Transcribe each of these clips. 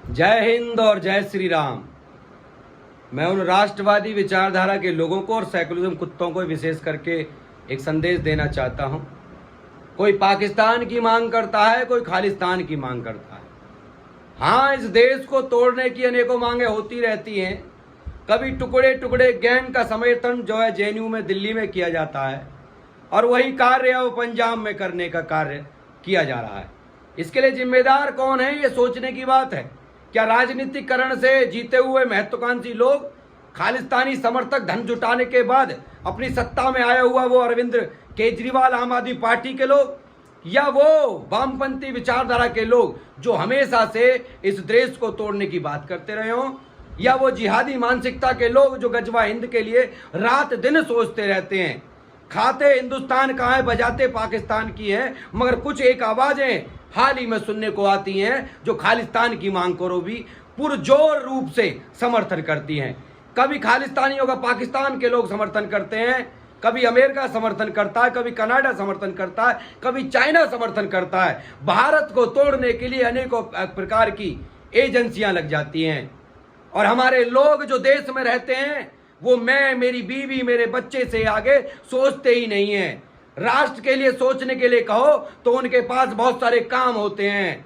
जय हिंद और जय श्री राम। मैं उन राष्ट्रवादी विचारधारा के लोगों को और सेकुलरिज्म कुत्तों को विशेष करके एक संदेश देना चाहता हूं। कोई पाकिस्तान की मांग करता है, कोई खालिस्तान की मांग करता है। हाँ, इस देश को तोड़ने की अनेकों मांगे होती रहती हैं। कभी टुकड़े टुकड़े गैंग का समर्थन जो है जेएनयू में, दिल्ली में किया जाता है और वही कार्य वो पंजाब में करने का कार्य किया जा रहा है। इसके लिए जिम्मेदार कौन है, ये सोचने की बात है। क्या राजनीतिकरण से जीते हुए महत्वाकांक्षी लोग, खालिस्तानी समर्थक धन जुटाने के बाद अपनी सत्ता में आया हुआ वो अरविंद केजरीवाल आम आदमी पार्टी के लोग, या वो वामपंथी विचारधारा के लोग जो हमेशा से इस देश को तोड़ने की बात करते रहे हों, या वो जिहादी मानसिकता के लोग जो गजवा हिंद के लिए रात दिन सोचते रहते हैं। खाते हिंदुस्तान का है, बजाते पाकिस्तान की है, मगर कुछ एक आवाजें हाल ही में सुनने को आती हैं जो खालिस्तान की मांग को भी पुरजोर रूप से समर्थन करती हैं। कभी खालिस्तानियों का पाकिस्तान के लोग समर्थन करते हैं, कभी अमेरिका समर्थन करता है, कभी कनाडा समर्थन करता है, कभी चाइना समर्थन करता है। भारत को तोड़ने के लिए अनेकों प्रकार की एजेंसियां लग जाती हैं और हमारे लोग जो देश में रहते हैं वो मैं, मेरी बीवी, मेरे बच्चे से आगे सोचते ही नहीं हैं। राष्ट्र के लिए सोचने के लिए कहो तो उनके पास बहुत सारे काम होते हैं।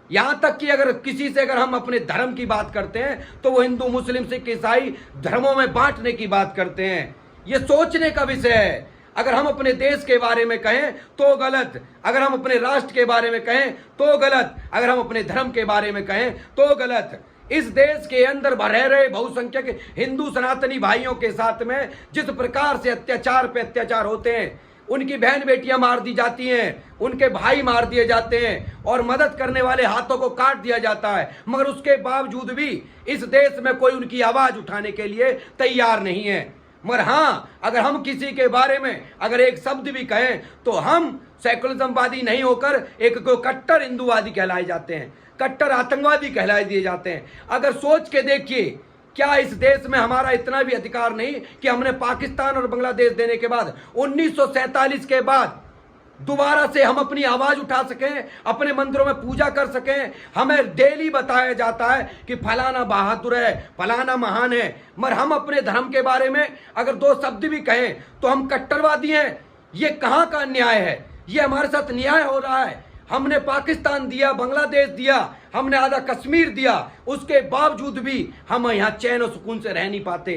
यहां तक कि अगर किसी से हम अपने धर्म की बात करते हैं तो वो हिंदू, मुस्लिम, सिख, ईसाई धर्मों में बांटने की बात करते हैं। ये सोचने का विषय है। अगर हम अपने देश के बारे में कहें तो गलत, अगर हम अपने राष्ट्र के बारे में कहें तो गलत, अगर हम अपने धर्म के बारे में कहें तो गलत। इस देश के अंदर रह रहे बहुसंख्यक हिंदू सनातनी भाइयों के साथ में जिस प्रकार से अत्याचार पे अत्याचार होते हैं, उनकी बहन बेटियां मार दी जाती हैं, उनके भाई मार दिए जाते हैं और मदद करने वाले हाथों को काट दिया जाता है, मगर उसके बावजूद भी इस देश में कोई उनकी आवाज उठाने के लिए तैयार नहीं है। मगर हाँ, अगर हम किसी के बारे में अगर एक शब्द भी कहें तो हम सेकुलरिज्मवादी नहीं होकर एक को कट्टर हिंदूवादी कहलाए जाते हैं, कट्टर आतंकवादी कहलाए दिए जाते हैं। अगर सोच के देखिए, क्या इस देश में हमारा इतना भी अधिकार नहीं कि हमने पाकिस्तान और बांग्लादेश देने के बाद 1947 के बाद दोबारा से हम अपनी आवाज उठा सकें, अपने मंदिरों में पूजा कर सकें। हमें डेली बताया जाता है कि फलाना बहादुर है, फलाना महान है, मगर हम अपने धर्म के बारे में अगर दो शब्द भी कहें तो हम कट्टरवादी हैं। ये कहां का न्याय है? ये हमारे साथ न्याय हो रहा है। हमने पाकिस्तान दिया, बांग्लादेश दिया, हमने आधा कश्मीर दिया, उसके बावजूद भी हम यहाँ चैन और सुकून से रह नहीं पाते।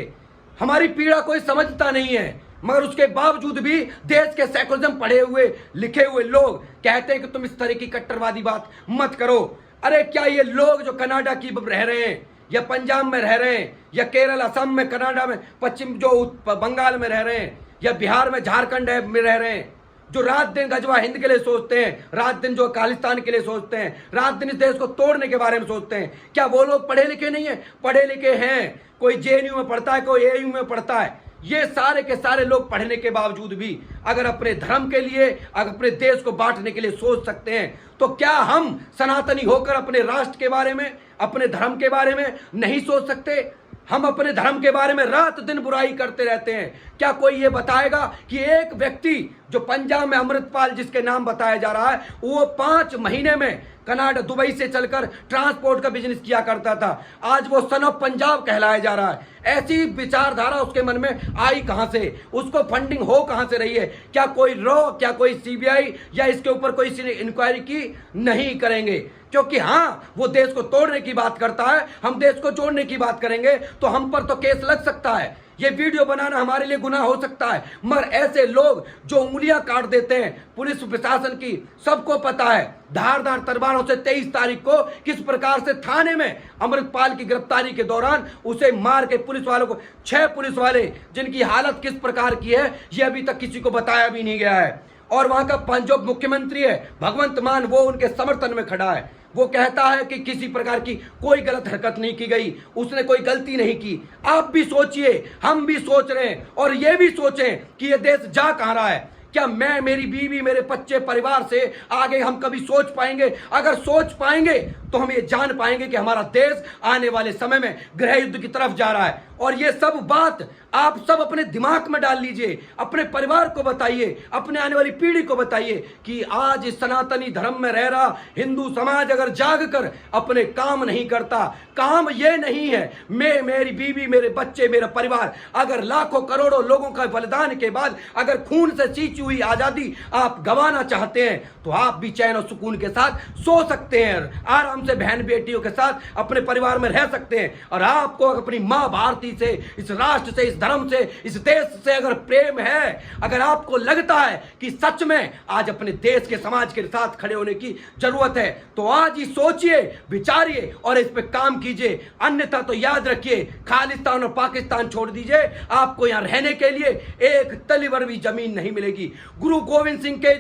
हमारी पीड़ा कोई समझता नहीं है, मगर उसके बावजूद भी देश के सेकुलरिज्म पढ़े हुए लिखे हुए लोग कहते हैं कि तुम इस तरह की कट्टरवादी बात मत करो। अरे क्या ये लोग जो कनाडा की रह रहे हैं, या पंजाब में रह रहे हैं, या केरल, असम में, कनाडा में, पश्चिम जो बंगाल में रह रहे हैं, या बिहार में, झारखंड में रह रहे हैं, जो रात दिन गजवा हिंद के लिए सोचते हैं, रात दिन जो खालिस्तान के लिए सोचते हैं, रात दिन इस देश को तोड़ने के बारे में सोचते हैं, क्या वो लोग पढ़े लिखे नहीं है? पढ़े लिखे हैं। कोई जेएनयू में पढ़ता है, कोई एयू में पढ़ता है। ये सारे के सारे लोग पढ़ने के बावजूद भी अगर अपने धर्म के लिए, अगर अपने देश को बांटने के लिए सोच सकते हैं, तो क्या हम सनातनी होकर अपने राष्ट्र के बारे में, अपने धर्म के बारे में नहीं सोच सकते? हम अपने धर्म के बारे में रात दिन बुराई करते रहते हैं। क्या कोई ये बताएगा कि एक व्यक्ति जो पंजाब में अमृतपाल जिसके नाम बताया जा रहा है, वो 5 महीने में कनाडा, दुबई से चलकर ट्रांसपोर्ट का बिजनेस किया करता था, आज वो सन ऑफ पंजाब कहलाया जा रहा है। ऐसी विचारधारा उसके मन में आई कहां से? उसको फंडिंग हो कहां से रही है? क्या कोई रॉ, क्या कोई सीबीआई या इसके ऊपर कोई इंक्वायरी की नहीं करेंगे? क्योंकि हाँ, वो देश को तोड़ने की बात करता है, हम देश को जोड़ने की बात करेंगे तो हम पर तो केस लग सकता है। ये वीडियो बनाना हमारे लिए गुनाह हो सकता है, मगर ऐसे लोग जो उंगलियां काट देते हैं पुलिस प्रशासन की, सबको पता है। धारदार तलवारों से 23 तारीख को किस प्रकार से थाने में अमृतपाल की गिरफ्तारी के दौरान उसे मार के पुलिस वालों को, 6 पुलिस वाले जिनकी हालत किस प्रकार की है ये अभी तक किसी को बताया भी नहीं गया है। और वहां का पंजाब मुख्यमंत्री है भगवंत मान, वो उनके समर्थन में खड़ा है। वो कहता है कि किसी प्रकार की कोई गलत हरकत नहीं की गई, उसने कोई गलती नहीं की। आप भी सोचिए, हम भी सोच रहे हैं और ये भी सोचें कि ये देश जा कहां रहा है। क्या मैं, मेरी बीवी, मेरे बच्चे, परिवार से आगे हम कभी सोच पाएंगे? अगर सोच पाएंगे तो हम ये जान पाएंगे कि हमारा देश आने वाले समय में गृह युद्ध की तरफ जा रहा है। और ये सब बात आप सब अपने दिमाग में डाल लीजिए, अपने परिवार को बताइए, अपने आने वाली पीढ़ी को बताइए कि आज इस सनातनी धर्म में रह रहा हिंदू समाज अगर जाग कर अपने काम नहीं करता, काम ये नहीं है मैं, मेरी बीवी, मेरे बच्चे, मेरा परिवार, अगर लाखों करोड़ों लोगों का बलिदान के बाद अगर खून से सींची हुई आजादी आप गंवाना चाहते हैं तो आप भी चैन और सुकून के साथ सो सकते हैं, आराम से बहन बेटियों के साथ अपने परिवार में रह सकते हैं। और आपको अपनी मां भारती से, इस राष्ट्र से, इस धर्म से, इस देश से अगर प्रेम है, अगर आपको लगता है कि सच में आज अपने देश के समाज के साथ खड़े होने की जरूरत है तो आज ही सोचिए, विचारिए और इस पे काम कीजिए। अन्यथा तो याद रखिए, खालिस्तान और पाकिस्तान छोड़ दीजिए, आपको यहां रहने के लिए एक तली भर भी जमीन नहीं मिलेगी। गुरु गोविंद सिंह के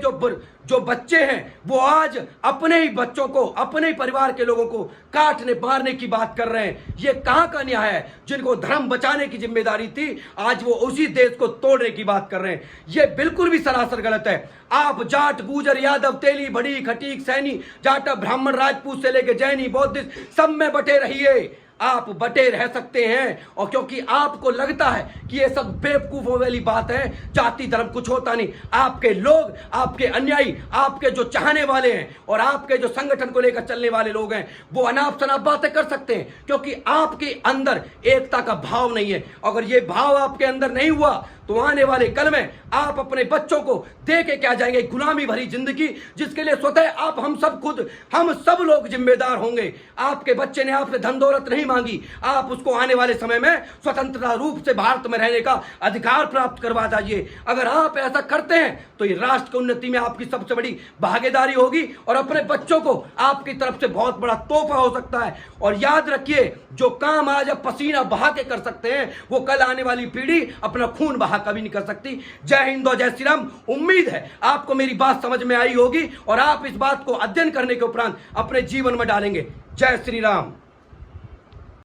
जो बच्चे हैं वो आज अपने ही बच्चों को, अपने ही परिवार के लोगों को काटने मारने की बात कर रहे हैं। ये कहां का न्याय है? जिनको धर्म बचाने की जिम्मेदारी थी आज वो उसी देश को तोड़ने की बात कर रहे हैं। ये बिल्कुल भी सरासर गलत है। आप जाट, गुजर, यादव, तेली, बड़ी, खटीक, सैनी, जाटा, ब्राह्मण, राजपूत से लेके जैनी, बौद्धिस्ट सब में बटे रहिए, आप बटे रह सकते हैं। और क्योंकि आपको लगता है कि ये सब बेवकूफों वाली बात है, जाति धर्म कुछ होता नहीं, आपके लोग, आपके अनुयायी, आपके जो चाहने वाले हैं और आपके जो संगठन को लेकर चलने वाले लोग हैं वो अनाप शनाप बातें कर सकते हैं क्योंकि आपके अंदर एकता का भाव नहीं है। अगर ये भाव आपके अंदर नहीं हुआ तो आने वाले कल में आप अपने बच्चों को दे के क्या जाएंगे? गुलामी भरी जिंदगी जिसके लिए स्वतः आप, हम सब लोग जिम्मेदार होंगे। आपके बच्चे ने आपसे धन दौलत नहीं मांगी, आप उसको आने वाले समय में स्वतंत्रता रूप से भारत में रहने का अधिकार प्राप्त करवा दीजिए। अगर आप ऐसा करते हैं तो ये राष्ट्र की उन्नति में आपकी सबसे बड़ी भागीदारी होगी और अपने बच्चों को आपकी तरफ से बहुत बड़ा तोहफा हो सकता है। और याद रखिए, जो काम आज आप पसीना बहा के कर सकते हैं वो कल आने वाली पीढ़ी अपना खून बहा कभी नहीं कर सकती। जय हिंद और जय श्री राम। उम्मीद है आपको मेरी बात समझ में आई होगी और आप इस बात को अध्ययन करने के उपरांत अपने जीवन में डालेंगे। जय श्री राम।